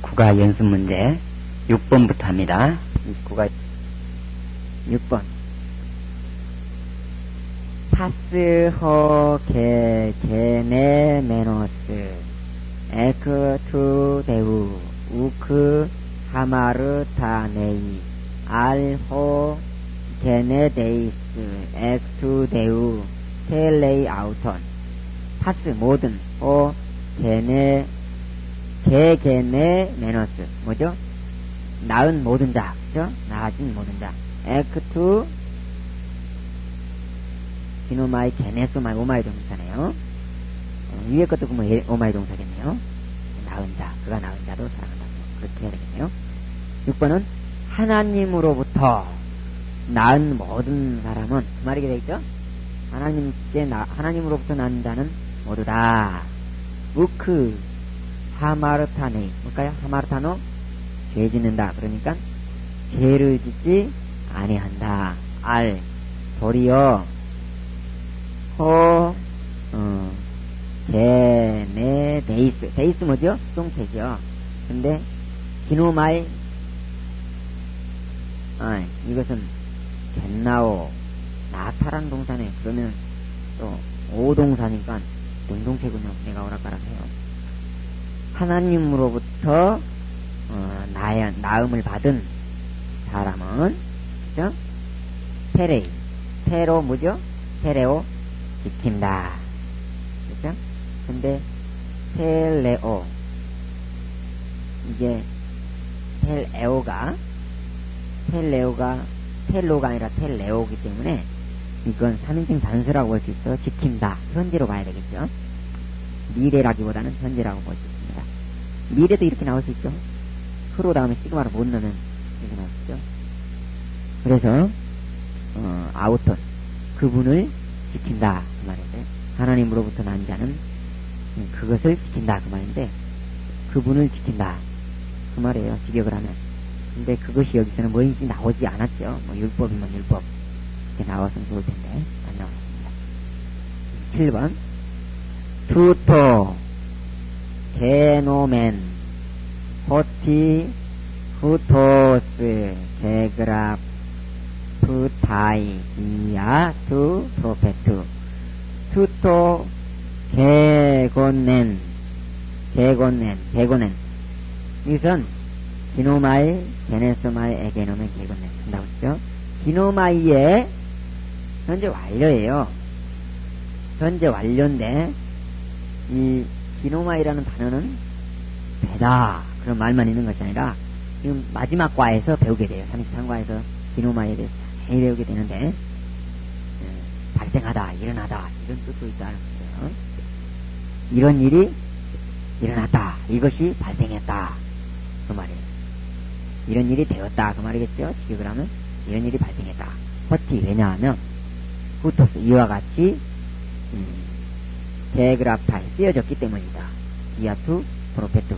29가 연습 문제 6번부터 합니다. 29가 6번. 파스 허게 게네 메노스 에크투 데우 우크 하마르타네이 알호 게네 데이스 엑투 데우 텔레이 아우턴. 파스 모든 호 게네 게네 메노스 뭐죠? 낳은 모든 자, 그죠? 낳아진 모든 자. 에크투 기노마이 게네소마이 오마이 동사네요. 위에 것도 보면 오마이 동사겠네요. 낳은 자, 그가 낳은 자도 사랑한다. 그렇게 해야 되겠네요. 6번은 하나님으로부터 낳은 모든 사람은 그 말이게 되겠죠? 하나님으로부터 낳은 자는 모두 다 우크 하마르타네 뭘까요? 하마르타노 죄 짓는다. 그러니까 죄를 짓지 아니한다. 알 도리어 호 제네 데이스. 데이스 뭐죠? 수동태죠. 근데 기노마이 이것은 겟나오 나타란 동사네. 그러면 또 오동사니까 능동태군요. 내가 오락가락 해요. 하나님으로부터 낳음을 받은 사람은 그죠? 테레이 테로 뭐죠? 테레오 지킨다. 그죠? 근데 텔레오 이게 텔로가 아니라 텔레오기 때문에 이건 3인칭 단수라고 볼 수 있어. 지킨다. 현재로 봐야 되겠죠. 미래라기보다는 현재라고 볼 수 있습니다. 미래도 이렇게 나올 수 있죠. 프로 다음에 시그마를 못 넣으면 이렇게 나올 수 있죠. 그래서 아우톤 그분을 지킨다 그 말인데, 하나님으로부터 난 자는 그것을 지킨다 그 말인데, 그분을 지킨다 그 말이에요. 직역을 하면. 근데 그것이 여기서는 뭐인지 나오지 않았죠. 뭐 율법이면 율법 이렇게 나왔으면 좋을 텐데 안 나왔습니다. 7번 투토 게노멘 호티 후토스 게그랍 푸타이 이야 투 프로페투. 투토 게고넨 이것은 기노마이 게네소마이 에게노멘 게고넨 한다고 했죠. 기노마이의 현재 완료예요. 현재 완료인데 이 기노마이라는 단어는 배다 그런 말만 있는 것이 아니라 지금 마지막 과에서 배우게 돼요. 33과에서 기노마이에 대해서 자세히 배우게 되는데 발생하다, 일어나다 이런 뜻도 있다는 거예요. 이런 일이 일어났다, 이것이 발생했다 그 말이에요. 이런 일이 되었다 그 말이겠죠. 직역을 하면 이런 일이 발생했다. 허티 왜냐하면 후토스 이와 같이 데그라파에 쓰여졌기 때문이다. 이아투 프로페투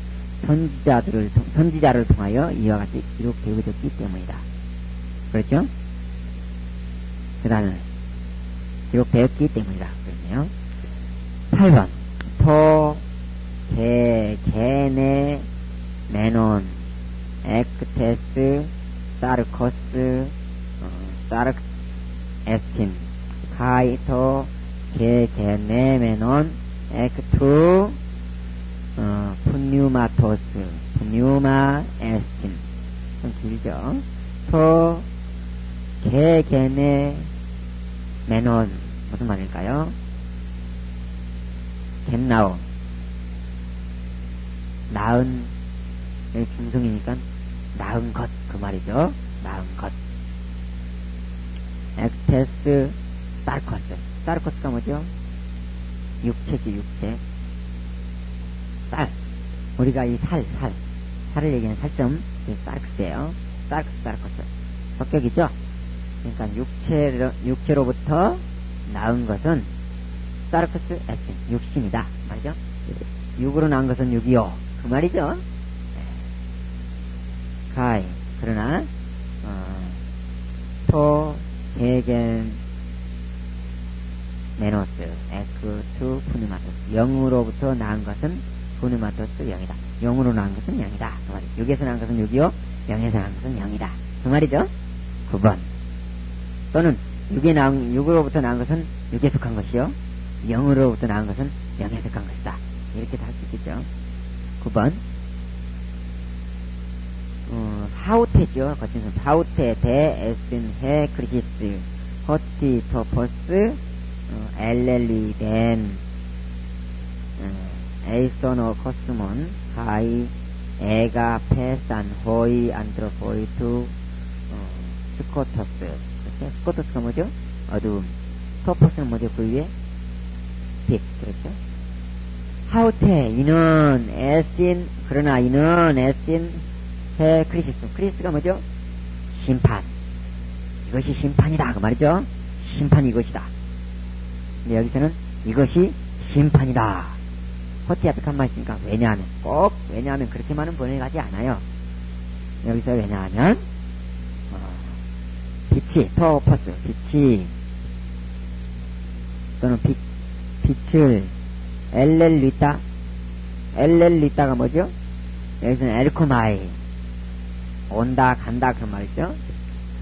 선지자를 통하여 이와 같이 기록되어졌기 때문이다. 그렇죠? 그 다음에 기록되었기 때문이다 그랬네요. 8번 토 게네 메논 엑테스 사르코스 사르크 에스틴 카이토 게네메논 엑투 푸뉴마토스 푸뉴마 에스틴. 좀 길죠. 토 게네 메논 무슨 말일까요? 겟나오 낳은 중성이니까 낳은 것 그 말이죠. 낳은 것. 엑테스 사르코스가 뭐죠? 육체지 육체. 우리가 이 살을 얘기하는 살점 사르크스예요. 사르코스 성격이죠. 그러니까 육체로부터 낳은 것은 사르코스 에스틴 육신이다 말이죠. 육으로 낳은 것은 육이요 그 말이죠. 가이 그러나 토 게겐 메노스 에크투 푸누마토스 영으로부터 낳은 것은 푸누마토스 토포스 0이다. 0으로 나온 것은 0이다. 그 말이죠. 6에서 나온 것은 6이요. 0에서 나온 것은 0이다. 그 말이죠. 9번. 또는 6으로부터 나온 것은 6에 속한 것이요. 0으로부터 나온 것은 0에 속한 것이다. 이렇게 다 할 수 있겠죠. 9번. 하우테죠. 거친 선. 하우테, 데, 에슨, 해, 크리시스, 허티, 토포스, 엘렐리, 덴, 에이소노, 코스몬, 하이, 에가, 페산, 호이, 안트로포이투, 스코터스. 그렇죠? 스코터스가 뭐죠? 어두움. 토포스는 뭐죠? 그 위에? 빛. 그렇죠? 하우테, 이는, 에신, 그러나 이는, 에신, 해, 크리시스. 크리시스가 뭐죠? 심판. 이것이 심판이다. 그 말이죠? 심판이 이것이다. 근데 여기서는 이것이 심판이다. 허티 앞에 한 말 있으니까 왜냐하면 그렇게만은 번역하지 않아요. 여기서 왜냐하면 빛이 토퍼스 빛이 또는 빛을 엘렐리따가 뭐죠? 여기서는 엘코마이 온다 간다 그런 말이죠.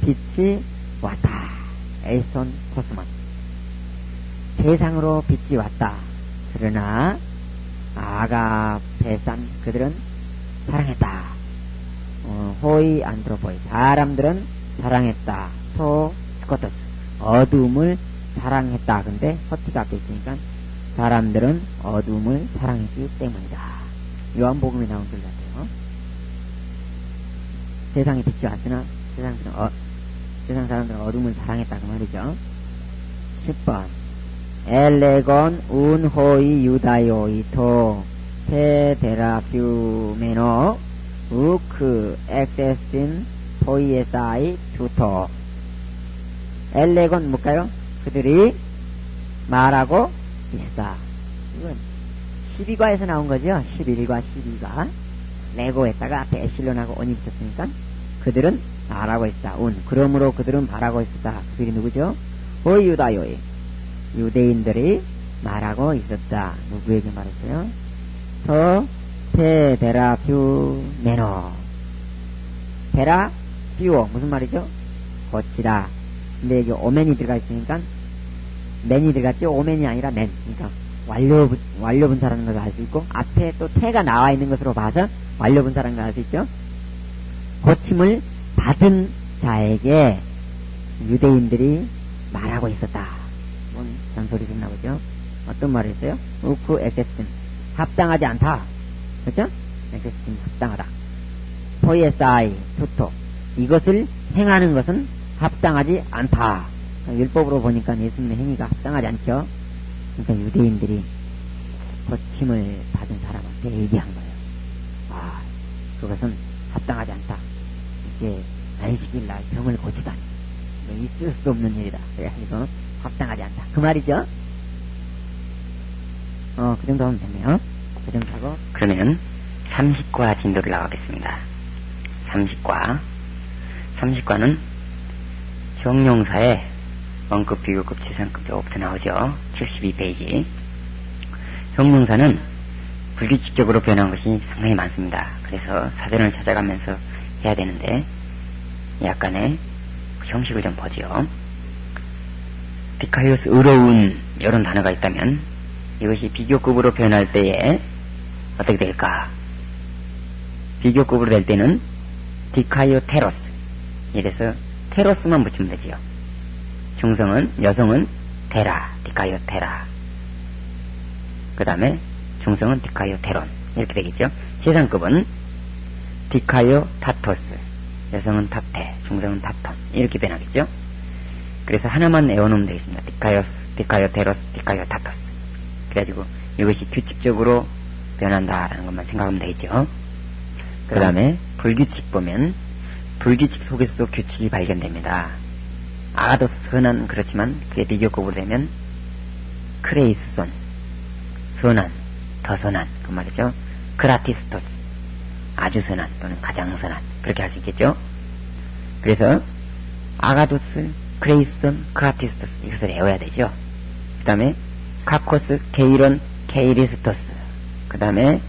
빛이 왔다. 에이손 코스몬 세상으로 빛이 왔다. 그러나 아가 베산 그들은 사랑했다. 호이 안드로포이 사람들은 사랑했다. 소 스코터스 어둠을 사랑했다. 근데 허티가 앞에 있으니까 사람들은 어둠을 사랑했기 때문이다. 요한복음에 나온 글 같아요. 세상에 빛이 왔으나 세상 사람들은 어둠을 사랑했다. 그 말이죠. 10번 엘레곤 운호이 유다요이토 테데라퓨메노 우크 엑세신 포이에사이 투토 엘레곤 뭘까요? 그들이 말하고 있다. 이건 12과에서 나온 거죠. 11과 12과 레고에다가 앞에 에실론하고 온이 붙었으니까 그들은 말하고 있다. 그러므로 그들은 말하고 있었다. 그들이 누구죠? 유다요이 유대인들이 말하고 있었다. 누구에게 말했어요? 테데라퓨메노 데라퓨어 무슨 말이죠? 거치다. 근데 여기 오멘이 들어가 있으니까 맨이 들어갔죠? 오멘이 아니라 맨. 그러니까 완료분사라는 것을 알 수 있고 앞에 또 태가 나와 있는 것으로 봐서 완료분사라는 걸 알 수 있죠. 고침을 받은 자에게 유대인들이 말하고 있었다. 뭔 잔소리 듣나 보죠? 어떤 말을 했어요? 우쿠 에케스틴 합당하지 않다. 그렇죠? 에케스틴 합당하다. 포이에사이 투토 이것을 행하는 것은 합당하지 않다. 율법으로 보니까 예수님의 행위가 합당하지 않죠. 그러니까 유대인들이 고침을 받은 사람한테 얘기한 거예요. 그것은 합당하지 않다. 이게 안식일날 병을 고치다니 있을 수 없는 일이다. 그래가지고 합당하지 않다. 그 말이죠. 그 정도 하면 됐네요. 그 정도 하고 그러면 30과 진도를 나가겠습니다. 30과는 형용사에 원급, 비교급, 재산급 요거부터 나오죠. 72페이지. 형용사는 불규칙적으로 변한 것이 상당히 많습니다. 그래서 사전을 찾아가면서 해야 되는데 약간의 형식을 좀 보죠. 디카이오스 의로운 이런 단어가 있다면 이것이 비교급으로 변할 때에 어떻게 될까? 비교급으로 될 때는 디카이오 테로스 이래서 테로스만 붙이면 되지요. 여성은 테라, 디카이오 테라. 그 다음에 중성은 디카이오 테론 이렇게 되겠죠. 재산급은 디카이오 타토스 여성은 타테, 중성은 타톤 이렇게 변하겠죠. 그래서 하나만 외워놓으면 되겠습니다. 디카이오 테로스, 디카이오 타토스. 그래가지고 이것이 규칙적으로 변한다라는 것만 생각하면 되겠죠. 그 다음에 불규칙 보면 불규칙 속에서도 규칙이 발견됩니다. 아가도스 선한 그렇지만 그게 비교급으로 되면 크레이스손 선한, 더 선한 그 말이죠. 크라티스토스 아주 선한 또는 가장 선한 그렇게 할 수 있겠죠. 그래서 아가도스, 크레이스손, 크라티스토스 이것을 외워야 되죠. 그 다음에 카코스, 케이론, 케이리스토스 그 다음에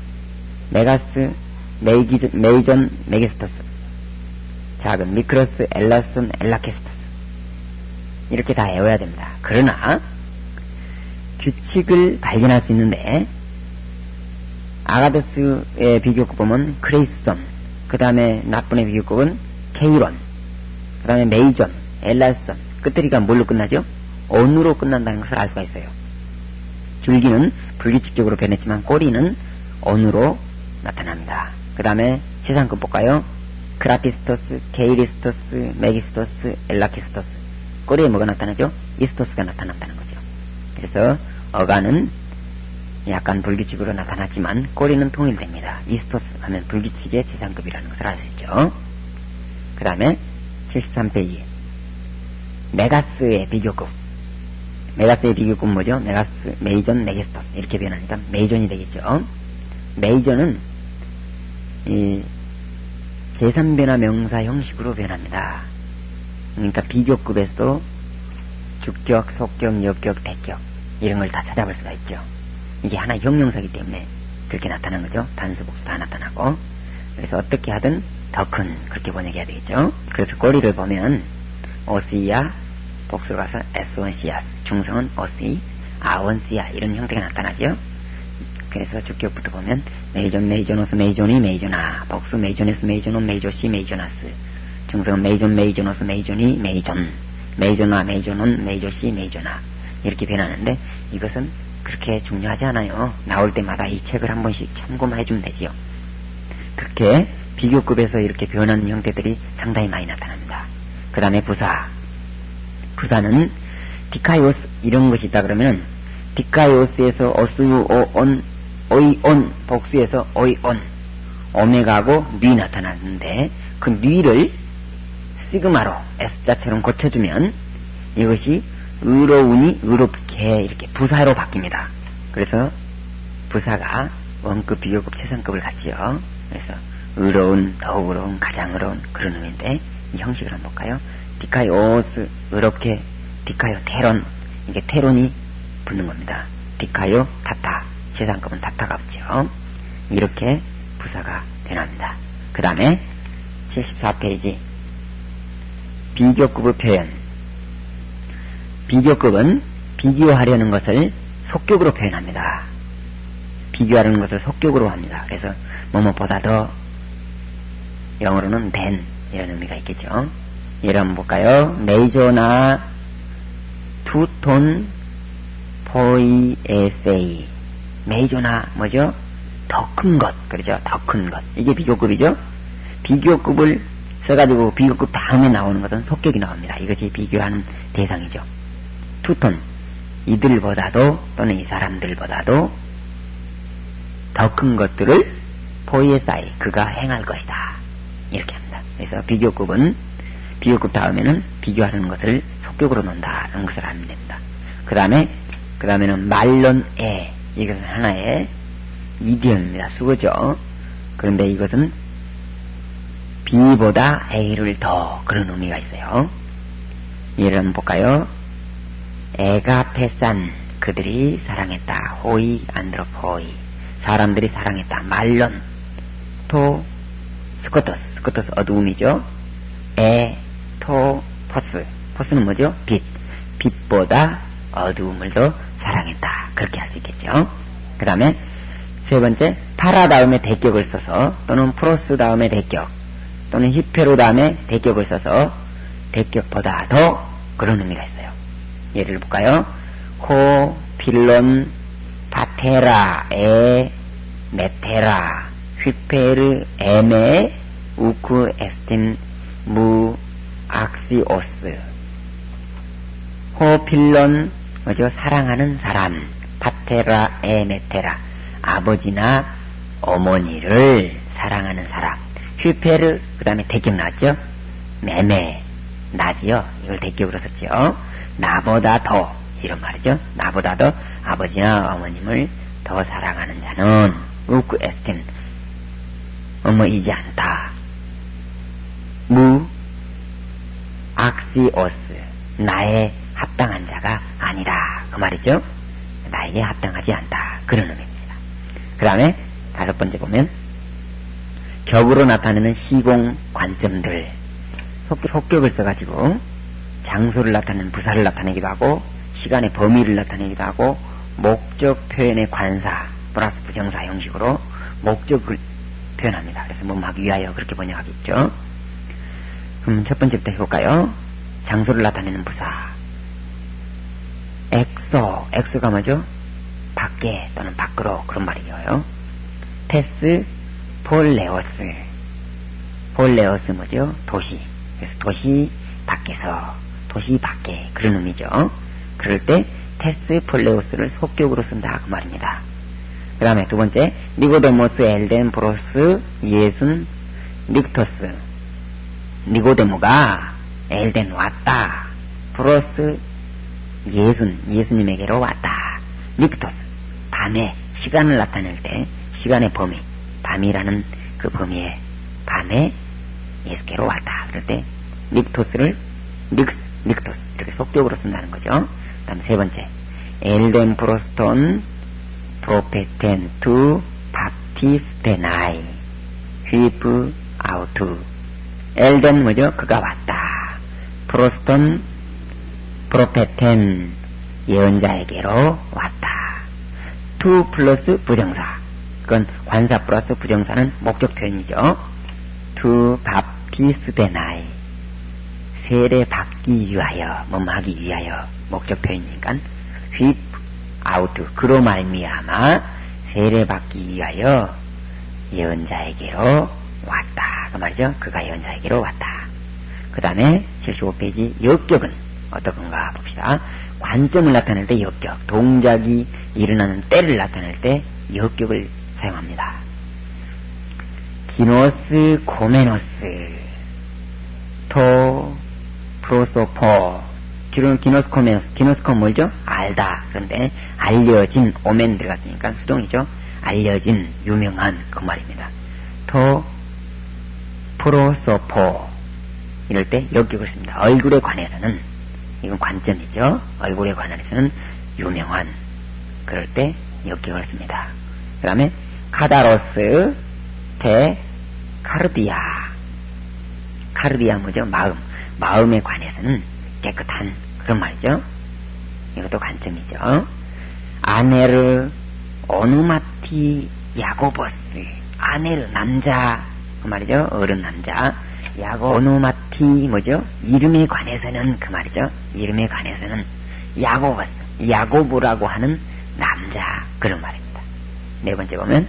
메가스, 메이존, 메기스토스. 작은 미크로스, 엘라손, 엘라케스토스. 이렇게 다 외워야 됩니다. 그러나 규칙을 발견할 수 있는데 아가도스의 비교급 보면 크레이스손, 그 다음에 나쁜의 비교급은 케이론, 그 다음에 메이존, 엘라손, 끝들이가 뭘로 끝나죠? 온으로 끝난다는 것을 알 수가 있어요. 줄기는 불규칙적으로 변했지만 꼬리는 온으로 나타납니다. 그 다음에 세상급 볼까요? 크라티스토스, 케이리스토스, 메기스토스, 엘라키스토스. 꼬리에 뭐가 나타나죠? 이스토스가 나타난다는 거죠. 그래서 어가는 약간 불규칙으로 나타났지만 꼬리는 통일됩니다. 이스토스 하면 불규칙의 지상급이라는 것을 알 수 있죠. 그 다음에 73페이지 메가스의 비교급. 메가스의 비교급은 뭐죠? 메가스, 메이존, 메기스토스 이렇게 변하니까 메이존이 되겠죠. 메이존은 이 제3변화 명사 형식으로 변합니다. 그러니까 비교급에서도 주격, 속격, 역격, 대격 이런 걸 다 찾아볼 수가 있죠. 이게 하나의 형용사이기 때문에 그렇게 나타난 거죠. 단수, 복수 다 나타나고. 그래서 어떻게 하든 더 큰 그렇게 번역해야 되겠죠. 그래서 꼬리를 보면 오시야, 복수로 가서 에스원시아스, 중성은 오시, 아원시아 이런 형태가 나타나죠. 그래서 주격부터 보면 메이존, 메이존오스, 메이존이, 메이존아, 복수 메이존에스, 메이존온, 메이조시, 메이존아스, 중성은 메이존, 메이존오스, 메이존이, 메이존, 메이존아, 메이존온, 메이조시, 메이존아 이렇게 변하는데 이것은 그렇게 중요하지 않아요. 나올 때마다 이 책을 한 번씩 참고만 해주면 되지요. 그렇게 비교급에서 이렇게 변하는 형태들이 상당히 많이 나타납니다. 그 다음에 부사는 디카이오스 이런 것이 있다 그러면 디카이오스에서 어수, 오온, 오이온, 복수에서 오이온, 오메가하고 뉘 나타나는데 그 뉘를 시그마로 S자처럼 고쳐주면 이것이 의로우니 의롭게 이렇게 부사로 바뀝니다. 그래서 부사가 원급, 비교급, 최상급을 갖지요. 그래서 의로운, 더욱 의로운, 가장 의로운 그런 의미인데 이 형식을 한번 볼까요? 디카이오스 의롭게, 디카요 테론, 이게 테론이 붙는 겁니다. 디카요 타타, 최상급은 타타가 붙죠. 이렇게 부사가 변합니다. 그 다음에 74페이지 비교급의 표현. 비교급은 비교하려는 것을 속격으로 표현합니다. 비교하려는 것을 속격으로 합니다. 그래서 뭐뭐보다 더, 영어로는 than 이런 의미가 있겠죠. 예를 한번 볼까요? 메이저나 투톤 포이에세이. 메이저나 뭐죠? 더 큰 것, 그렇죠? 더 큰 것. 이게 비교급이죠. 비교급을 써가지고 비교급 다음에 나오는 것은 속격이 나옵니다. 이것이 비교하는 대상이죠. 투톤, 이들보다도 또는 이 사람들보다도 더 큰 것들을 포이에사이, 그가 행할 것이다. 이렇게 합니다. 그래서 비교급은 비교급 다음에는 비교하는 것을 속격으로 놓는다는 것을 알면 됩니다. 그 다음에는 말론에, 이것은 하나의 이디엄입니다. 수거죠. 그런데 이것은 B보다 A를 더 그런 의미가 있어요. 예를 한번 볼까요? 에가페산, 그들이 사랑했다. 호이 안드로포이, 사람들이 사랑했다. 말론, 토 스코토스, 스코토스 어두움이죠. 포스, 포스는 뭐죠? 빛, 빛보다 어두움을 더 사랑했다. 그렇게 할 수 있겠죠. 그 다음에 세 번째, 파라 다음에 대격을 써서 또는 프로스 다음에 대격 또는 히페로 다음에 대격을 써서 대격보다 더 그런 의미가 있어요. 예를 볼까요? 호 필론 파테라 에 메테라 휘페르 에메 우크 에스틴 무 악시오스. 호 필론 뭐죠? 사랑하는 사람. 파테라 에 메테라, 아버지나 어머니를 사랑하는 사람. 휘페르, 그 다음에 대격 나왔죠? 매매, 나지요? 이걸 대격으로 썼죠? 나보다 더, 이런 말이죠? 나보다 더 아버지나 어머님을 더 사랑하는 자는 우크 에스틴, 어머이지 않다. 무 악시오스, 나에 합당한 자가 아니다. 그 말이죠? 나에게 합당하지 않다. 그런 의미입니다. 그 다음에 다섯 번째 보면 격으로 나타내는 시공 관점들, 속격을 써가지고 장소를 나타내는 부사를 나타내기도 하고 시간의 범위를 나타내기도 하고 목적 표현의 관사 플러스 부정사 형식으로 목적을 표현합니다. 그래서 몸하기 위하여 그렇게 번역하겠죠. 그럼 첫 번째부터 해볼까요? 장소를 나타내는 부사. 엑소가 뭐죠? 밖에 또는 밖으로 그런 말이에요. 테스 폴레오스 뭐죠? 도시. 그래서 도시 밖에서, 도시 밖에 그런 의미죠. 그럴 때 테스 폴레오스를 속격으로 쓴다 그 말입니다. 그 다음에 두 번째, 니고데모스 엘덴 브로스 예순 닉토스. 니고데모가 엘덴 왔다. 브로스 예수님에게로 왔다. 닉토스, 밤에 시간을 나타낼 때 시간의 범위, 밤이라는 그 범위에 밤에 예수께로 왔다. 그럴 때 닉토스를 닉토스 이렇게 속격으로 쓴다는 거죠. 그 다음 세 번째, 엘덴 프로스톤 프로페텐 투 바티스테나이 휘브 아우투. 엘덴 뭐죠? 그가 왔다. 프로스톤 프로페텐 예언자에게로 왔다. 투 플러스 부정사, 그건 관사 플러스 부정사는 목적 표현이죠. 투 바티스테나이, 세례 받기 위하여, 하기 위하여 목적 표현이니까 휘 아우트, 그로 말미암아 세례 받기 위하여 예언자에게로 왔다 그 말이죠. 그가 예언자에게로 왔다. 그 다음에 75페이지 역격은 어떤 건가 봅시다. 관점을 나타낼 때 역격, 동작이 일어나는 때를 나타낼 때 역격을 사용합니다. 기노스 코메노스 토 프로소포. 기노스 코메노스, 기노스코 뭐죠? 알다. 그런데 알려진, 오멘 들어갔으니까 수동이죠. 알려진, 유명한 그 말입니다. 토 프로소포, 이럴 때 역격을 씁니다. 얼굴에 관해서는, 이건 관점이죠. 얼굴에 관해서는 유명한, 그럴 때 역격을 씁니다. 그 다음에 카다로스 테 카르디아. 카르디아 뭐죠? 마음에 관해서는 깨끗한 그런 말이죠. 이것도 관점이죠. 아네르 오누마티 야고보스. 아네르 남자 그 말이죠. 어른 남자. 야고 오누마티 뭐죠? 이름에 관해서는 그 말이죠. 이름에 관해서는 야고보스, 야고보라고 하는 남자 그런 말입니다. 네 번째 보면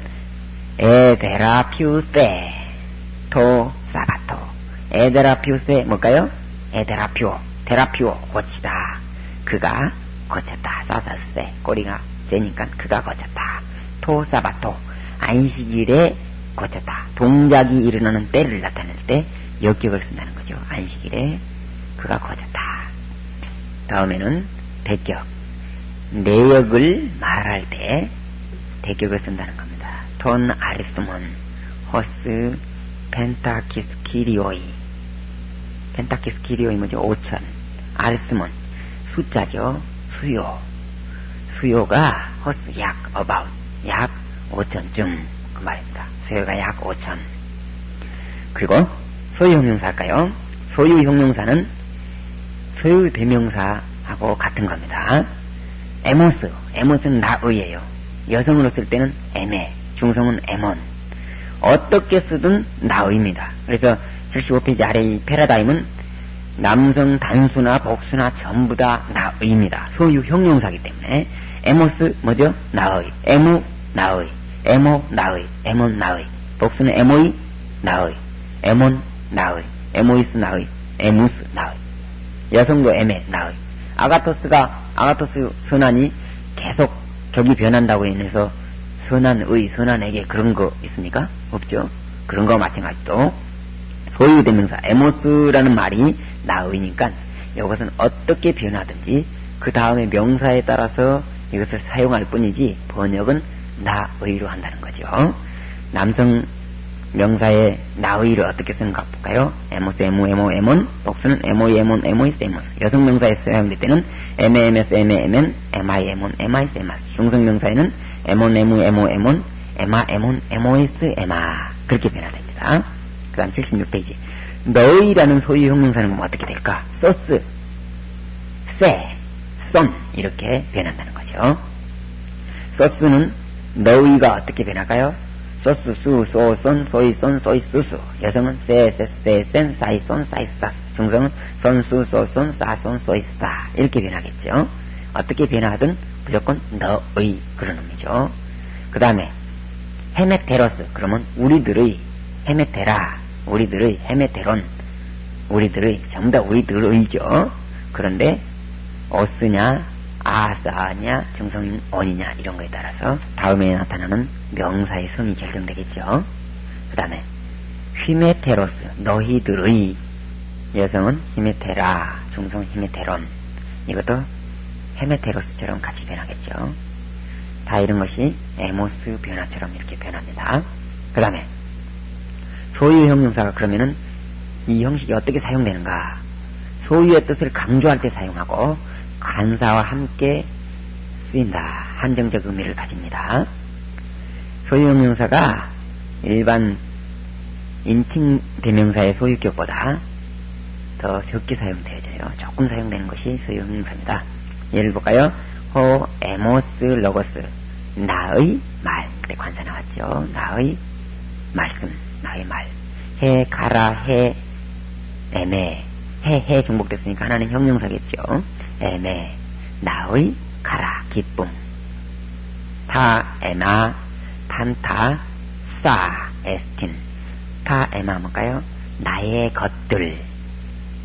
에데라퓨세 토 사바토. 에데라퓨세 뭘까요? 테라피오 고치다. 그가 고쳤다. 사사세 꼬리가 세니까 그가 고쳤다. 토 사바토 안식일에 고쳤다. 동작이 일어나는 때를 나타낼 때 역격을 쓴다는 거죠. 안식일에 그가 고쳤다. 다음에는 대격. 내역을 말할 때 대격을 쓴다는 겁니다. 톤 아리스몬 호스 펜타키스키리오이. 펜타키스키리오이 뭐죠? 5천. 아리스몬 숫자죠. 수요가 호스 약 about 약 5천쯤 그 말입니다. 수요가 약 5천. 그리고 소유 형용사 할까요? 소유 형용사는 소유 대명사하고 같은 겁니다. 에모스는 나의예요. 여성으로 쓸 때는 에메, 중성은 에몬. 어떻게 쓰든 나의입니다. 그래서 75페이지 아래 이 패러다임은 남성 단수나 복수나 전부 다 나의입니다. 소유 형용사이기 때문에 에모스 뭐죠? 나의, 에무 나의, 에모 나의, 에몬 나의. 복수는 에모이 나의, 에몬 나의, 에모이스 나의, 에무스 나의. 여성도 에메 나의. 아가토스 선한이 계속 격이 변한다고 인해서 선한에게 그런 거 있습니까? 없죠. 그런 거와 마찬가지로 소유대명사 에모스라는 말이 나의니까 이것은 어떻게 변하든지 그 다음에 명사에 따라서 이것을 사용할 뿐이지 번역은 나의로 한다는 거죠. 남성 명사의 나의를 어떻게 쓰는가 볼까요? 에모스, 에몬. 복수는 에모이, 에몬, 에모이스, 에모스. 여성 명사에 사용될 때는 에메, 에메스, 에메, 에멘, 에마이, 에몬, 에마이스, 에마스. 중성 명사에는 에몬, 에무, 에모, 에몬, 에마, 에몬, 에모이스, 에마. 그렇게 변화됩니다. 됩니다. 그 다음 76페이지. 너희라는 소유 형용사는 뭐 어떻게 될까? 소스, 세, 쏜 이렇게 변한다는 거죠. 소스는 너희가 어떻게 변할까요? 소스, 수, 소, 쏜, 소이, 쏜, 소이, 수수. 여성은 세, 세, 세, 센, 사이, 쏜, 사이, 사스. 중성은 손, 수, 소, 쏜, 사, 쏜, 소이, 사. 이렇게 변하겠죠. 어떻게 변하든 무조건 너의 그런 의미죠. 그 다음에 헤메테로스 그러면 우리들의, 헤메테라 우리들의, 헤메테론 우리들의, 전부 다 우리들의죠. 그런데 어스냐 아사냐 중성인 언이냐 이런 거에 따라서 다음에 나타나는 명사의 성이 결정되겠죠. 그 다음에 히메테로스 너희들의, 여성은 히메테라 중성 히메테론, 이것도 헤메테로스처럼 같이 변하겠죠. 다 이런 것이 에모스 변화처럼 이렇게 변합니다. 그 다음에 소유 형용사가 그러면은 이 형식이 어떻게 사용되는가? 소유의 뜻을 강조할 때 사용하고 간사와 함께 쓰인다. 한정적 의미를 가집니다. 소유 형용사가 일반 인칭 대명사의 소유격보다 더 적게 사용되어져요. 조금 사용되는 것이 소유 형용사입니다. 예를 볼까요? 호, 에모스, 로고스. 나의 말. 그때 관사 나왔죠. 나의 말씀, 나의 말. 해, 가라, 해, 에메. 해 중복됐으니까 하나는 형용사겠죠. 에메, 나의 가라, 기쁨. 타, 에마, 판타, 싸, 에스틴. 타, 에마 뭘까요? 나의 것들.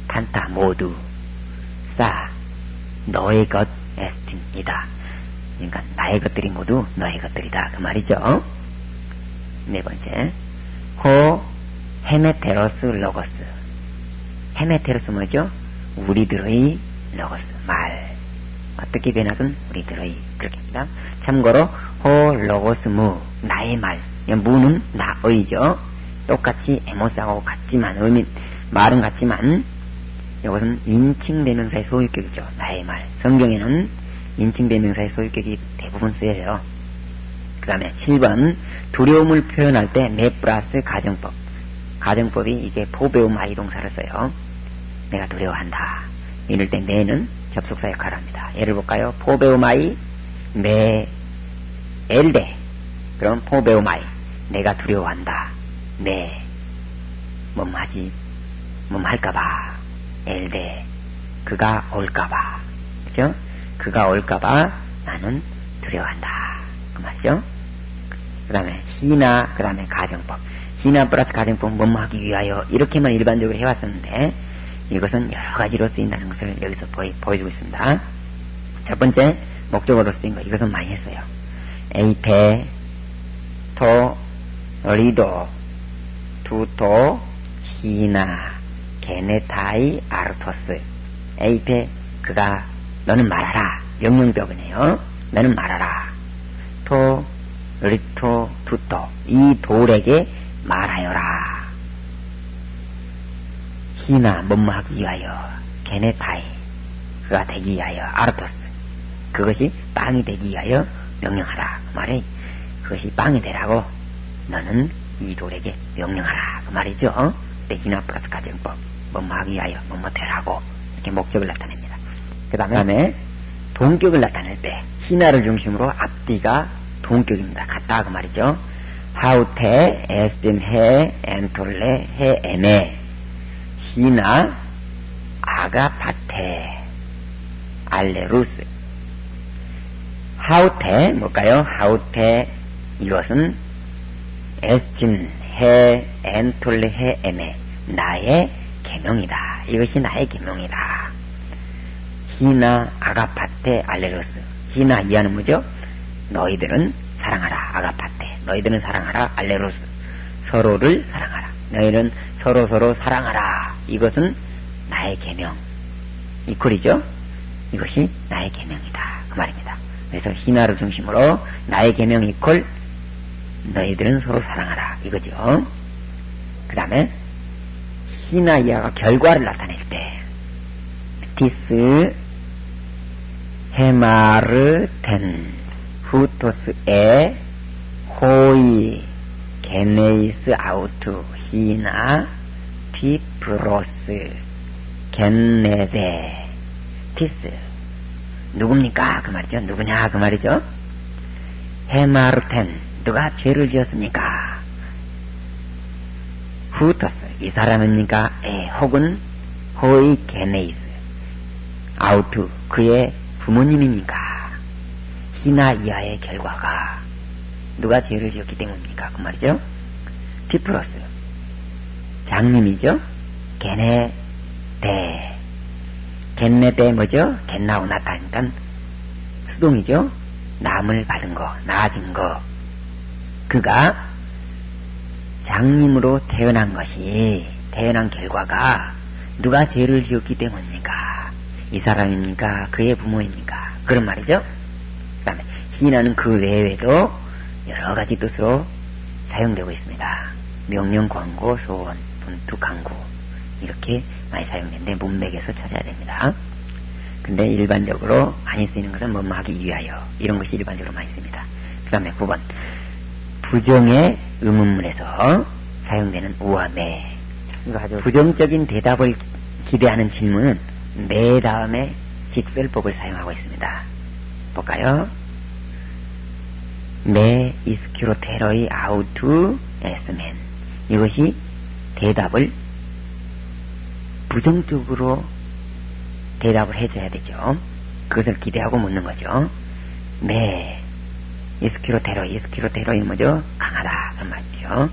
판타, 모두. 싸, 너의 것, 에스틴이다. 그러니까 나의 것들이 모두 너의 것들이다. 그 말이죠. 네 번째. 호, 헤메테로스, 로고스. 헤메테로스 뭐죠? 우리들의 로고스, 말. 어떻게 변하든 우리들의, 그렇게 합니다. 참고로 호, 로고스, 무, 나의 말. 무는 나의죠. 똑같이 에모스하고 같지만, 의미, 말은 같지만 이것은 인칭대명사의 소유격이죠. 나의 말. 성경에는 인칭대명사의 소유격이 대부분 쓰여요. 그 다음에 7번 두려움을 표현할 때 매 플러스 가정법. 가정법이 이게 포배움 아이동사를 써요. 내가 두려워한다. 이럴 때 매는 접속사 역할을 합니다. 예를 볼까요? 포배움 아이 매 엘데. 그럼 포배움 아이 내가 두려워한다. 매 뭐하지? 뭐할까봐. 엘데 그가 올까봐. 그죠? 그가 올까봐 나는 두려워한다. 그 말이죠. 그 다음에 희나, 그 다음에 가정법. 희나 플러스 가정법 뭐뭐 하기 위하여 이렇게만 일반적으로 해왔었는데 이것은 여러 가지로 쓰인다는 것을 여기서 보여주고 있습니다. 첫 번째 목적어로 쓰인 거 이것은 많이 했어요. 에이페, 토, 리도, 투토, 희나, 게네타이, 아르토스. 에이페 그가 너는 말하라. 명령법이네요. 너는 말하라. 토, 리토, 투토. 이 돌에게 말하여라. 희나 뭐뭐 하기 위하여. 게네타이 그가 되기 위하여. 아르토스 그것이 빵이 되기 위하여 명령하라. 그 말이 그것이 빵이 되라고 너는 이 돌에게 명령하라. 그 말이죠. 희나 플러스 가정법. 뭐뭐 하기 위하여 뭐뭐 되라고 이렇게 목적을 나타냅니다. 그 다음에 동격을 나타낼 때 희나를 중심으로 앞뒤가 동격입니다. 같다 그 말이죠. 하우테, 에스틴, 해, 엔톨레, 해, 에메. 희나, 아가파테, 알레루스. 하우테 뭘까요? 하우테 이것은 에스틴, 해, 엔톨레, 해, 에메. 나의 계명이다. 이것이 나의 계명이다. 희나, 아가파테, 알레루스. 희나 이하는 뭐죠? 너희들은 사랑하라. 아가파테 너희들은 사랑하라. 알레루스 서로를 사랑하라. 너희는 서로 사랑하라. 이것은 나의 계명 이퀄이죠. 이것이 나의 계명이다 그 말입니다. 그래서 희나를 중심으로 나의 계명 이퀄 너희들은 서로 사랑하라 이거죠. 그 다음에 희나 이하가 결과를 나타낼 때 디스 헤마르텐 후토스에 호이 게네이스 아우투 히나 티프로스 겐네데 티스. 누굽니까? 그 말이죠. 누구냐? 그 말이죠. 헤마르텐. 누가 죄를 지었습니까? 후토스. 이 사람입니까? 혹은 호의 게네이스. 아우투. 그의 부모님입니까? 히나 이하의 결과가 누가 죄를 지었기 때문입니까? 그 말이죠. 티프로스. 장님이죠. 게네데. 겐네데 뭐죠? 겐나오 나타니까 수동이죠. 남을 받은 거, 나아진 거. 그가 장님으로 태어난 것이, 태어난 결과가 누가 죄를 지었기 때문입니까? 이 사람입니까? 그의 부모입니까? 그런 말이죠. 그 다음에 히나는 그 외에도 여러 가지 뜻으로 사용되고 있습니다. 명령, 권고, 소원, 분투, 강구 이렇게 많이 사용되는데 문맥에서 찾아야 됩니다. 근데 일반적으로 많이 쓰이는 것은 뭐뭐하기 위하여 이런 것이 일반적으로 많이 씁니다. 그 다음에 9번 부정의 의문문에서 사용되는 우와 매. 부정적인 대답을 기대하는 질문은 매 다음에 직설법을 사용하고 있습니다. 볼까요? 매 이스큐로테러이 아우투 에스멘. 이것이 대답을 부정적으로 대답을 해줘야 되죠. 그것을 기대하고 묻는 거죠. 네. 이스큐로테로이 뭐죠? 강하다. 그 말이죠.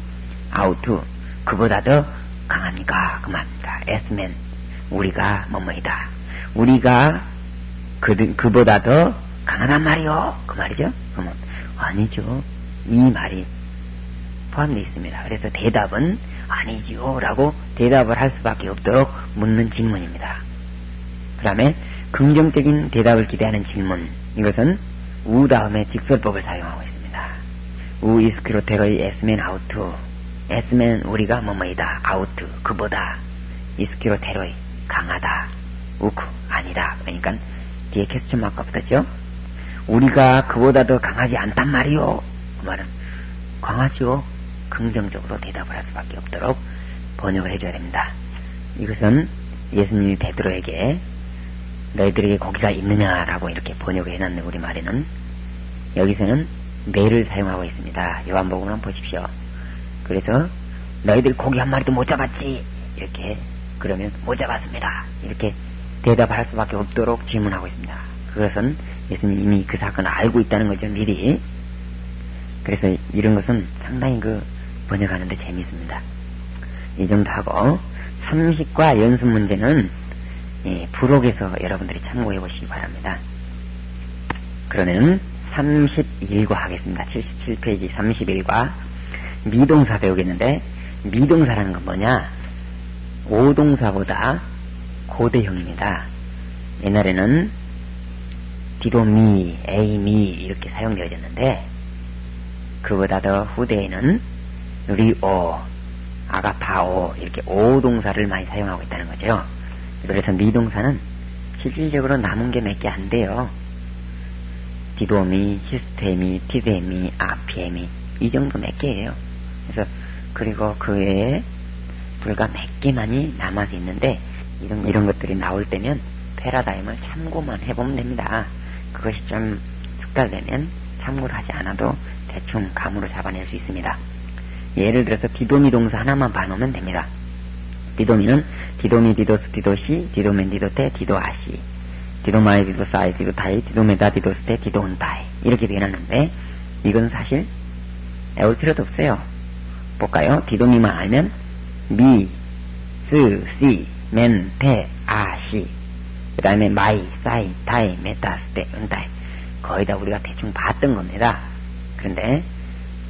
아우투. 그보다 더 강합니까? 그 말입니다. 에스멘. 우리가 뭐뭐이다. 우리가 그보다 더 강하단 말이요. 그 말이죠. 그러면 아니죠. 이 말이 포함되어 있습니다. 그래서 대답은 아니지요 라고 대답을 할 수밖에 없도록 묻는 질문입니다. 그 다음에 긍정적인 대답을 기대하는 질문. 이것은 우 다음에 직설법을 사용하고 있습니다. 우 이스큐로테로이 에스멘 아우투. 에스멘 우리가 뭐뭐이다. 아우투 그보다. 이스큐로테로이 강하다. 우쿠 아니다. 그러니까 뒤에 퀘스천 마크가 붙었죠. 우리가 그보다 더 강하지 않단 말이요. 그 말은 강하죠. 긍정적으로 대답을 할 수밖에 없도록 번역을 해줘야 됩니다. 이것은 예수님이 베드로에게 너희들에게 고기가 있느냐라고 이렇게 번역을 해놨는 우리말에는 여기서는 매를 사용하고 있습니다. 요한복음을 한번 보십시오. 그래서 너희들 고기 한 마리도 못 잡았지? 이렇게 그러면 못 잡았습니다. 이렇게 대답을 할 수밖에 없도록 질문하고 있습니다. 그것은 예수님이 이미 그 사건을 알고 있다는 거죠. 미리. 그래서 이런 것은 상당히 번역하는데 재미있습니다. 이 정도 하고 30과 연습 문제는 부록에서 여러분들이 참고해 보시기 바랍니다. 그러면 31과 하겠습니다. 77페이지 31과 미동사 배우겠는데 미동사라는 건 뭐냐? 오동사보다 고대형입니다. 옛날에는 디도미, 에이미 이렇게 사용되어졌는데 그보다 더 후대에는 리오, 아가파오 이렇게 오동사를 많이 사용하고 있다는 거죠. 그래서 미동사는 실질적으로 남은 게 몇 개 안 돼요. 디도미, 히스테미, 티데미, 아피에미 이 정도 몇 개예요. 그래서 그리고 그 외에 불과 몇 개만이 남아서 있는데 이런 것들이 나올 때면 패러다임을 참고만 해보면 됩니다. 그것이 좀 숙달되면 참고를 하지 않아도 대충 감으로 잡아낼 수 있습니다. 예를 들어서 디도미 동사 하나만 봐놓으면 됩니다. 디도미는 디도미, 디도스, 디도시, 디도멘, 디도테, 디도아시, 디도마이, 디도사이, 디도타이, 디도메다, 디도스테, 디도온타이 이렇게 되어놨는데 이건 사실 외울 필요도 없어요. 볼까요? 디도미만 알면 미, 스, 시, 멘, 테, 아, 시 그 다음에 마이, 사이, 타이, 메타, 스테, 은타이 거의 다 우리가 대충 봤던 겁니다. 그런데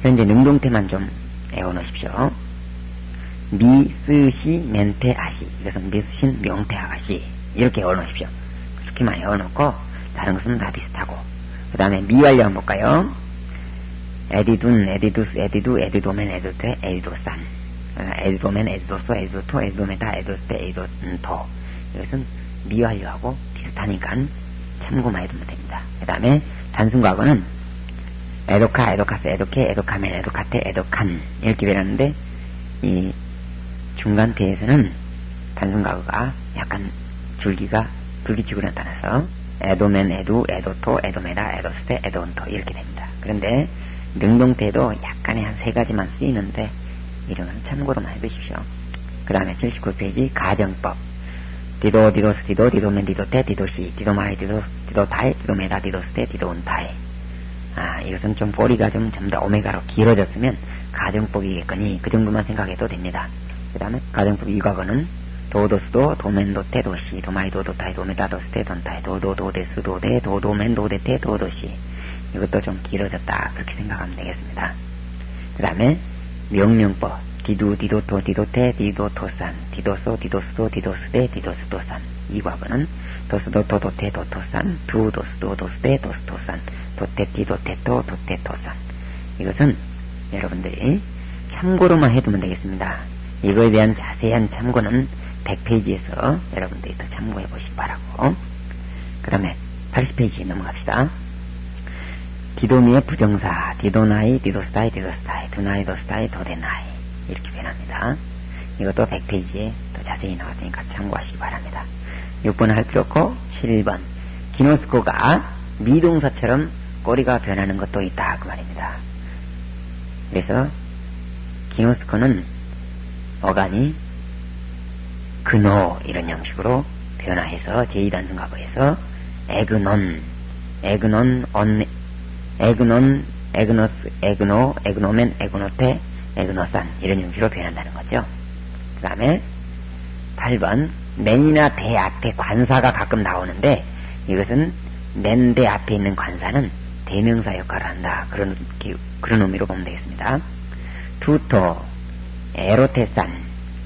현재 능동태만 좀 외워놓으십시오. 미, 스, 시, 멘, 테, 아시 이것은 미스신, 명태, 아가시 이렇게 외워놓으십시오. 그렇게만 외워놓고 다른 것은 다 비슷하고 그 다음에 미 완료 한번 볼까요? 에디둔, 에디두스, 에디두, 에디도멘, 에디도테, 에디도산 에디도멘, 에디도소, 에디도토, 에디도메다, 에디도스테, 에디도토 이것은 미완료하고 비슷하니까 참고만 해두면 됩니다. 그 다음에 단순과거는 에도카, 에도카스, 에도케, 에도카멘, 에도카테, 에도칸 이렇게 배웠는데 이 중간태에서는 단순가구가 약간 줄기가 불규칙으로 나타나서 에도멘, 에두, 에도토, 에도메다, 에도스테, 에도온토 이렇게 됩니다. 그런데 능동태도 약간의 한 3가지만 쓰이는데 이런 건 참고로만 해두십시오. 그 다음에 79페이지 가정법. 디도, 디도스, 디도, 디도멘, 디도테, 디도시, 디도마이, 디도타이, 디도메다, 디도스테, 디도온타이. 이것은 좀 꼬리가 좀 더 오메가로 길어졌으면 가정법이겠거니 그 정도만 생각해도 됩니다. 그 다음에 가정법 이과거는 도도스도, 도멘도테, 도시, 도마이도, 도타이, 도메다, 도스테, 돈타이, 도도, 도데스, 도데, 도도멘, 도데테, 도도시. 이것도 좀 길어졌다. 그렇게 생각하면 되겠습니다. 그 다음에 명명법. 디두, 디도토, 디도테, 디도토산, 디도소, 디도스도, 디도스데, 디도스도산. 이과거는 도스도, 도도테, 도토산, 두, 도스도, 도스데, 도스토산, 도테티, 도테토, 도테토산. 이것은 여러분들이 참고로만 해두면 되겠습니다. 이거에 대한 자세한 참고는 100페이지에서 여러분들이 더 참고해 보시기 바라고. 그 다음에 80페이지 넘어갑시다. 디도미의 부정사. 디도나이, 디도스타이, 디도스타이, 두나이, 도스타이, 도데나이. 이렇게 변합니다. 이것도 100페이지에 더 자세히 나왔으니까 참고하시기 바랍니다. 6번 할 필요 없고 7번. 기노스코가 미동사처럼 꼬리가 변하는 것도 있다. 그 말입니다. 그래서 기노스코는 어간이 근호 이런 형식으로 변화해서 제2단순가보에서 에그논, 에그노스, 에그노, 에그노멘, 에그노테, 에그노산 이런 형식으로 변한다는 거죠. 그 다음에 8번 맨이나 대 앞에 관사가 가끔 나오는데 이것은 맨 대 앞에 있는 관사는 대명사 역할을 한다. 그런 의미로 보면 되겠습니다. 투토, 에로테산,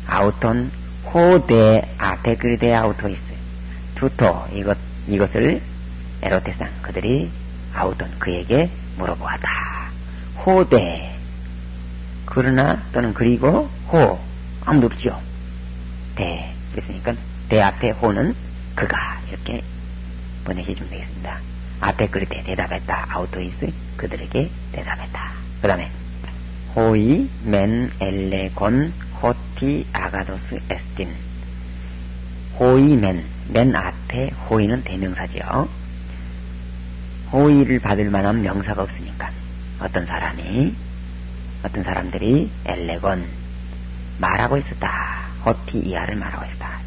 아우톤, 호데 아테그리데 아우토이스. 투토 이것을 에로테산 그들이 아우톤 그에게 물어보았다. 호데 그러나 또는 그리고 호 아무도 없죠. 대 그랬으니까 대 앞에 호는 그가 이렇게 보내시면 되겠습니다. 아테그리데 대답했다. 아우토이스 그들에게 대답했다. 그 다음에 호이 맨 엘레 곤 호티 아가도스 에스틴. 호이 맨 앞에 호이는 대명사지요. 호이를 받을 만한 명사가 없으니까 어떤 사람들이 엘레곤 말하고 있었다. 호티 이하를 말하고 있었다.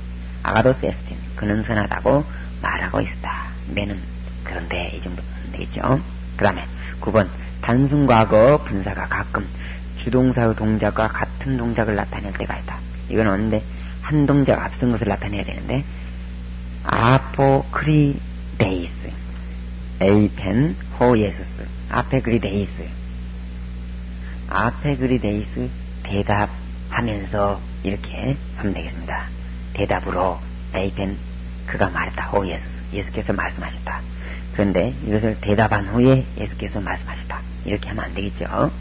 아가도스 에스틴 그는 선하다고 말하고 있었다. 맨은 그런데 이 정도 되겠죠. 그 다음에 9번 단순과거 분사가 가끔 주동사의 동작과 같은 동작을 나타낼 때가 있다. 이건 언제 한 동작 앞선 것을 나타내야 되는데 아포크리데이스 에이펜 호예수스 아페그리데이스 대답하면서 이렇게 하면 되겠습니다. 대답으로 에이펜 그가 말했다. 호예수스 예수께서 말씀하셨다. 그런데 이것을 대답한 후에 예수께서 말씀하셨다. 이렇게 하면 안 되겠죠.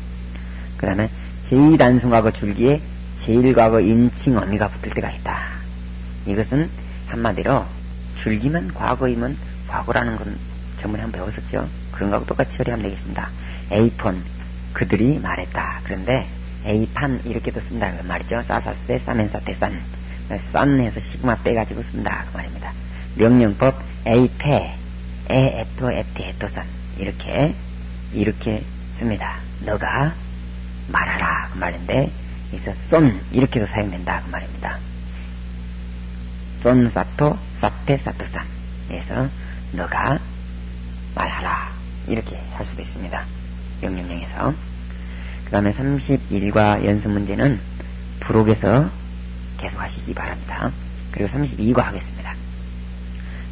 그 다음에 제2단순과거 줄기에 제1과거 인칭 어미가 붙을 때가 있다. 이것은 한마디로 줄기만 과거이면 과거라는 건 저번에 한번 배웠었죠. 그런 거하고 똑같이 처리하면 되겠습니다. 에이폰 그들이 말했다. 그런데 에이판 이렇게도 쓴다 그 말이죠. 사사스테 사멘사테 싼해서 시그마 빼가지고 쓴다 그 말입니다. 명령법 에이페 에에토 에티 에토산 이렇게 씁니다. 너가 말하라 그 말인데 여기서 쏜 이렇게도 사용된다 그 말입니다. 쏜 사토 사테 사토산 그래서 너가 말하라 이렇게 할 수도 있습니다. 명령령에서. 그 다음에 31과 연습 문제는 부록에서 계속 하시기 바랍니다. 그리고 32과 하겠습니다.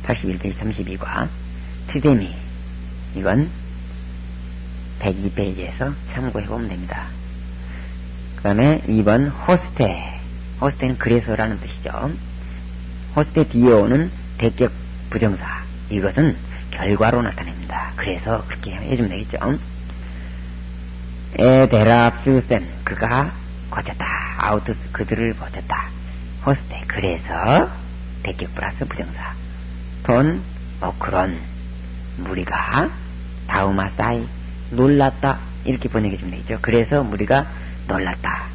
81페이지 32과 트데미 이건 102페이지에서 참고해보면 됩니다. 그 다음에 2번 호스테는 그래서라는 뜻이죠. 호스테 뒤에 오는 대격 부정사 이것은 결과로 나타냅니다. 그래서 그렇게 해주면 되겠죠. 에데랍스센 그가 고쳤다. 아우투스 그들을 고쳤다. 호스테 그래서 대격 플러스 부정사 돈 오크론 무리가 다우마사이 놀랐다 이렇게 번역해 주면 되겠죠. 그래서 무리가 놀랐다.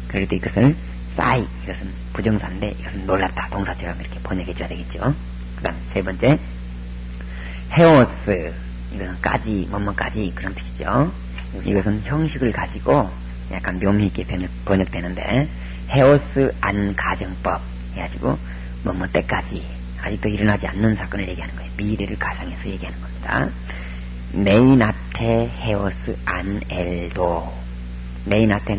그럴 때 이것을 싸이, 이것은 부정사인데 이것은 놀랐다, 동사처럼 이렇게 번역해줘야 되겠죠. 그 다음 세 번째, 헤오스, 이것은 까지, 뭐뭐까지 그런 뜻이죠. 이것은 형식을 가지고 약간 묘미 있게 번역되는데, 헤오스 안 가정법 해가지고 뭐뭐 때까지 아직도 일어나지 않는 사건을 얘기하는 거예요. 미래를 가상해서 얘기하는 겁니다. 메이나테 헤오스 안 엘도, 메이나테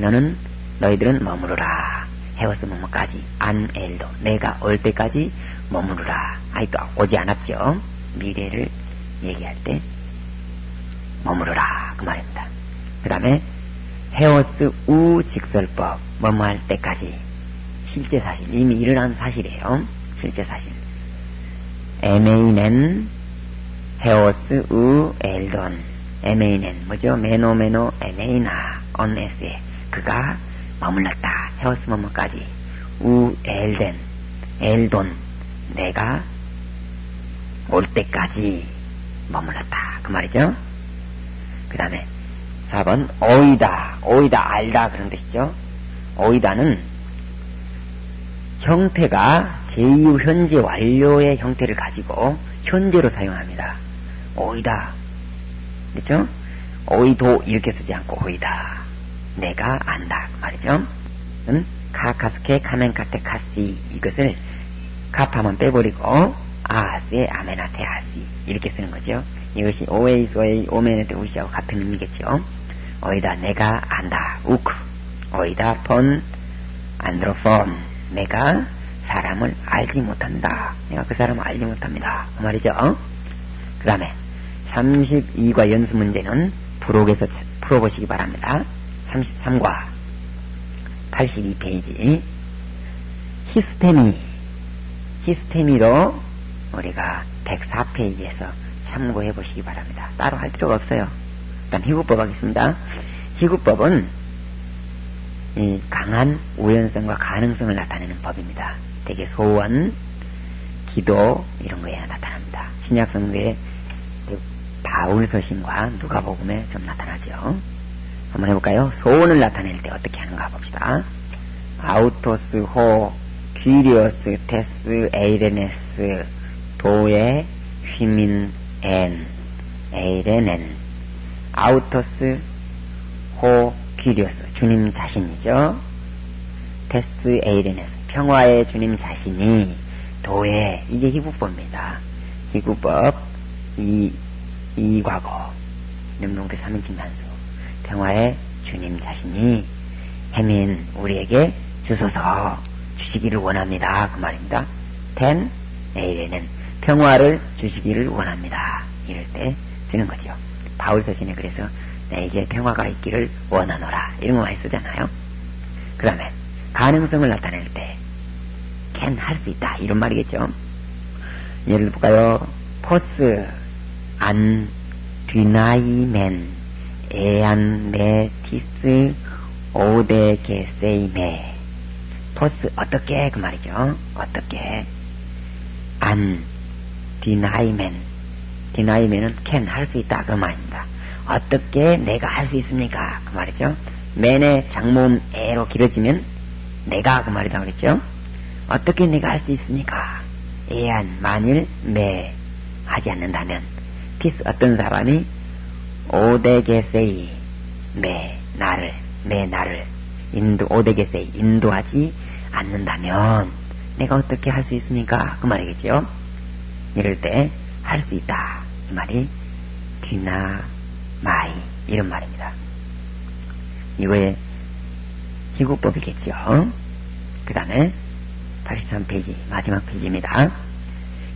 너희들은 머무르라. 헤오스 뭐뭐까지 안 엘도, 내가 올 때까지 머무르라. 아직도 오지 않았죠. 미래를 얘기할 때 머무르라 그 말입니다. 그 다음에 헤오스 우 직설법, 뭐뭐 할 때까지, 실제 사실, 이미 일어난 사실이에요. 실제 사실. 에메이넨 헤오스 우 엘돈, 에메이넨 뭐죠? 메노 에메이나 언에스에, 그가 머물렀다. 헤오스 뭐뭐까지, 우 엘덴 엘돈, 내가 올 때까지 머물렀다 그 말이죠. 그 다음에 4번 오이다 알다 그런 뜻이죠. 오이다는 형태가 제2의 현재 완료의 형태를 가지고 현재로 사용합니다. 오이다, 그렇죠? 오이도 이렇게 쓰지 않고 오이다, 내가 안다 그 말이죠. 카카스케 카멘카테 카시, 이것을 카파만 빼버리고 아스에 아메나테 아시 이렇게 쓰는 거죠. 이것이 오에이소에이 오메네테 우시하고 같은 의미겠죠. 오이다 내가 안다, 우크. 오이다 폰 안드로폰, 내가 사람을 알지 못한다, 내가 그 사람을 알지 못합니다 그 말이죠. 그 다음에 32과 연수 문제는 부록에서 풀어보시기 바랍니다. 33과 82페이지 히스테미로 우리가 104페이지에서 참고해 보시기 바랍니다. 따로 할 필요가 없어요. 일단 희구법 하겠습니다. 희구법은 이 강한 우연성과 가능성을 나타내는 법입니다. 되게 소원, 기도 이런 거에 나타납니다. 신약 성경에 바울 서신과 누가복음에 좀 나타나죠. 한번 해볼까요? 소원을 나타낼 때 어떻게 하는가 봅시다. 아우토스 호 퀴리오스 테스 에이레네스 도에 휘민 엔 에이레넨. 아우토스 호 퀴리오스, 주님 자신이죠. 테스 에이레네스, 평화의 주님 자신이. 도에, 이게 희구법입니다. 희구법 이 과거 능동태 3인칭 단수. 평화의 주님 자신이 해민 우리에게 주시기를 원합니다 그 말입니다. 텐 에이레는 평화를 주시기를 원합니다, 이럴 때 쓰는 거죠. 바울 서신에 그래서 나에게 평화가 있기를 원하노라 이런 거 많이 쓰잖아요. 그 다음에 가능성을 나타낼 때 can 할 수 있다 이런 말이겠죠. 예를 들어 볼까요? 포스 안 뒤나이멘 에안 메티스 오데게세이메. 포스 어떻게 그 말이죠. 어떻게. 안 디나이멘은 can 할 수 있다 그 말입니다. 어떻게 내가 할 수 있습니까 그 말이죠. 맨의 장모음 에로 길어지면 내가 그 말이다 그랬죠. 어떻게 내가 할 수 있습니까. 에안 만일 매 하지 않는다면, 티스 어떤 사람이 오데게세이 매 나를 오데게세이 인도하지 않는다면 내가 어떻게 할 수 있습니까 그 말이겠죠. 이럴 때 할 수 있다 이 말이 뒤나 마이 이런 말입니다. 이거의 희구법이겠죠. 그 다음에 83페이지 마지막 페이지입니다.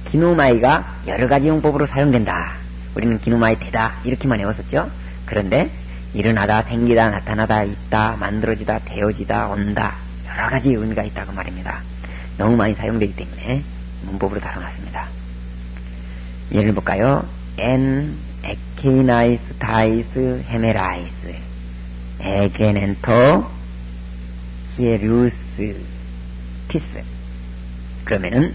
기노마이가 여러가지 용법으로 사용된다. 우리는 기노마이 되다 이렇게만 외웠었죠. 그런데 일어나다, 생기다, 나타나다, 있다, 만들어지다, 되어지다, 온다, 여러가지 의미가 있다고 말입니다. 너무 많이 사용되기 때문에 문법으로 다뤄놨습니다. 예를 볼까요? 엔 에케이나이스 타이스 헤메라이스 에게넨토 히에루스 티스. 그러면은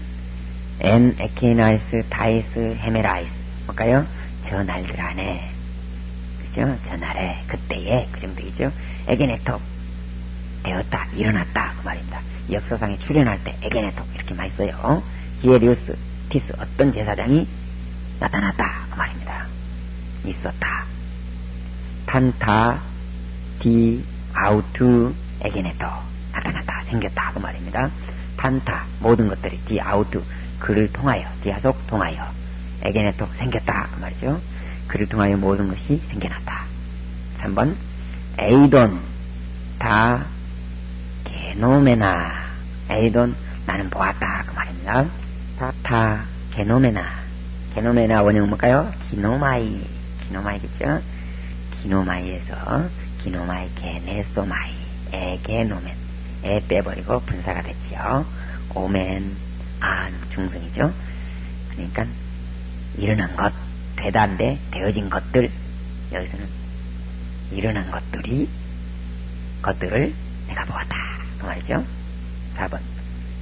엔 에케이나이스 타이스 헤메라이스 볼까요? 저 날들 안에, 그죠? 저 날에, 그때에, 그 정도겠죠? 에게네토 되었다, 일어났다 그 말입니다. 역사상에 출연할 때 에게네토 이렇게 많이 써요. 히에리우스 티스 어떤 제사장이 나타났다 그 말입니다. 있었다. 탄타 디 아우투 에게네토 나타났다, 생겼다 그 말입니다. 탄타 모든 것들이 디 아우투 그를 통하여, 디아속 통하여, 에게네토 생겼다 그 말이죠. 그를 통하여 모든 것이 생겨났다. 3번 에이돈 다 게노메나, 에이돈 나는 보았다 그 말입니다. 다 게노메나, 게노메나 원형 뭘까요? 기노마이, 기노마이겠죠. 기노마이에서 기노마이 게네소마이, 에게노멘, 에 빼버리고 분사가 됐죠. 오멘 안 중성이죠. 그러니까 일어난 것, 되다인데 되어진 것들, 여기서는 일어난 것들을 내가 보았다 그 말이죠. 4번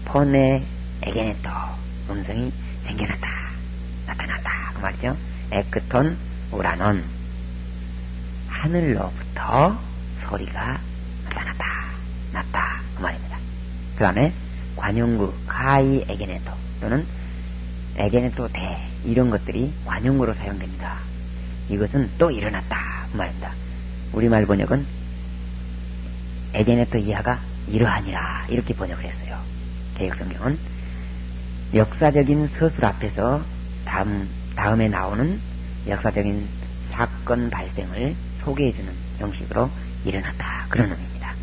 포네 에게네토 음성이 생겨났다, 나타났다 그 말이죠. 에크톤 우라논 하늘로부터 소리가 나타났다, 났다 그 말입니다. 그 다음에 관용구 카이 에게네토 또는 에게네토 대 이런 것들이 관용구로 사용됩니다. 이것은 또 일어났다 그 말입니다. 우리말 번역은 에게네토 이하가 이러하니라 이렇게 번역을 했어요. 개역성경은 역사적인 서술 앞에서 다음에 나오는 역사적인 사건 발생을 소개해주는 형식으로 일어났다 그런 의미입니다.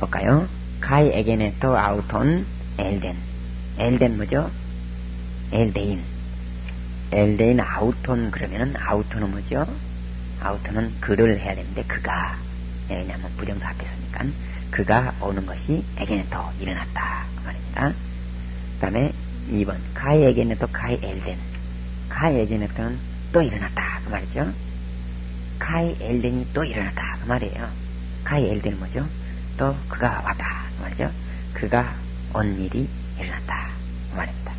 볼까요? 카이 에게네토 아우톤 엘덴, 엘덴 뭐죠? 엘데인, 엘데인 아우톤 그러면은 아우톤은 뭐죠? 아우톤은 그를 해야 되는데 그가, 왜냐하면 부정사 앞에 서니까 그가 오는 것이 에게네토 일어났다 그 말입니다. 그 다음에 2번 카이 에게네토 카이 엘덴, 카이 에게네토는 또 일어났다 그 말이죠. 카이 엘덴이 또 일어났다 그 말이에요. 카이 엘덴은 뭐죠? 또 그가 왔다 그 말이죠. 그가 온 일이 일어났다 그 말입니다.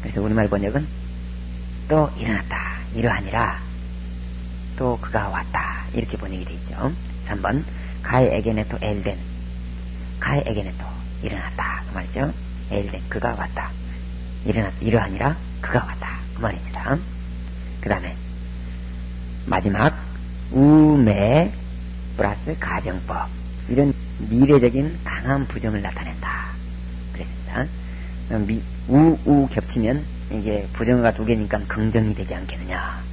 그래서 우리말 번역은 또 일어났다, 이러하니라, 또 그가 왔다 이렇게 번역이 되어 있죠. 3번 카이 에게네토 엘덴, 카이 에게네토 일어났다 그 말이죠. 엘덴 그가 왔다, 이러하니라 그가 왔다 그 말입니다. 그 다음에 마지막 우매 플러스 가정법, 이런 미래적인 강한 부정을 나타낸다 그랬습니다. 우 겹치면 이게 부정어가 두 개니까 긍정이 되지 않겠느냐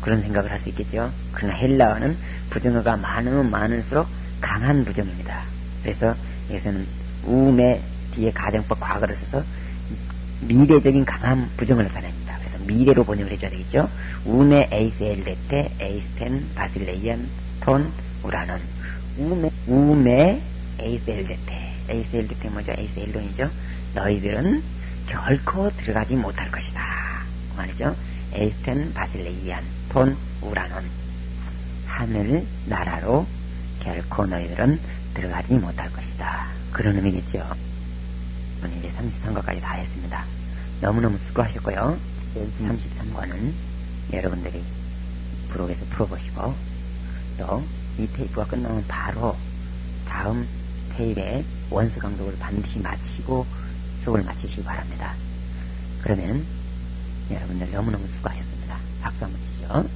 그런 생각을 할 수 있겠죠. 그러나 헬라어는 부정어가 많으면 많을수록 강한 부정입니다. 그래서 여기서는 우매 뒤에 가정법 과거를 써서 미래적인 강한 부정을 나타냅니다. 그래서 미래로 번역을 해줘야 되겠죠. 우메 에이스엘데테 에이스텐 바실레이안 톤 우라논, 우메 에이스엘데테, 에이스엘데테 뭐죠? 에이스엘돈이죠. 너희들은 결코 들어가지 못할 것이다 그 말이죠. 에이스텐 바실레이안 톤 우라논, 하늘 나라로 결코 너희들은 들어가지 못할 것이다 그런 의미겠죠. 이제 33과까지 다 했습니다. 너무너무 수고하셨고요. 33과는 여러분들이 부록에서 풀어보시고 또 이 테이프가 끝나면 바로 다음 테이프의 원서 강독을 반드시 마치고 수업을 마치시기 바랍니다. 그러면 여러분들 너무너무 수고하셨습니다. 박수 한번 치시죠.